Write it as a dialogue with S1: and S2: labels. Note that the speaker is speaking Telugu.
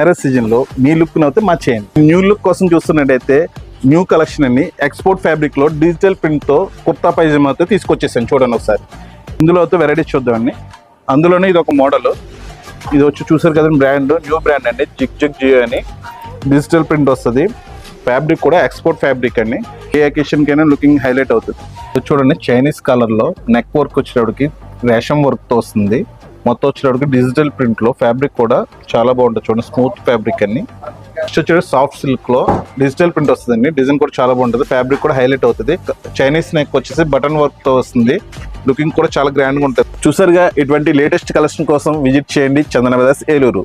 S1: మ్యారేజ్ సీజన్ లో మీ లుక్ అయితే మార్చేయండి. న్యూ లుక్ కోసం చూస్తున్నట్టయితే న్యూ కలెక్షన్ అన్ని ఎక్స్పోర్ట్ ఫ్యాబ్రిక్ లో డిజిటల్ ప్రింట్ తో కుర్తా పైజామా అయితే తీసుకొచ్చేసాను. చూడండి ఒకసారి. ఇందులో అయితే వెరైటీస్ చూద్దామండి. అందులోనే ఇది ఒక మోడల్. ఇది వచ్చి చూసారు కదా బ్రాండ్, న్యూ బ్రాండ్ అండి, జిగ్ జిగ్ జియో అని. డిజిటల్ ప్రింట్ వస్తుంది. ఫ్యాబ్రిక్ కూడా ఎక్స్పోర్ట్ ఫ్యాబ్రిక్ అండి. ఏ అకేషన్ కైనా లుకింగ్ హైలైట్ అవుతుంది. చూడండి చైనీస్ కలర్ లో నెక్ వర్క్ వచ్చేటప్పటికి రేషం వర్క్ తో వస్తుంది. మొత్తం వచ్చేటప్పటికి డిజిటల్ ప్రింట్ లో ఫ్యాబ్రిక్ కూడా చాలా బాగుంటుంది. చూడండి స్మూత్ ఫ్యాబ్రిక్ అన్ని. నెక్స్ట్ వచ్చేసి సాఫ్ట్ సిల్క్ లో డిజిటల్ ప్రింట్ వస్తుందండి. డిజైన్ కూడా చాలా బాగుంటుంది. ఫ్యాబ్రిక్ కూడా హైలైట్ అవుతుంది. చైనీస్ నెక్ వచ్చేసి బటన్ వర్క్ తో వస్తుంది. లుకింగ్ కూడా చాలా గ్రాండ్ గా ఉంటుంది. చూసారుగా, ఇటువంటి లేటెస్ట్ కలెక్షన్ కోసం విజిట్ చేయండి చందన బ్రదర్స్ ఏలూరు.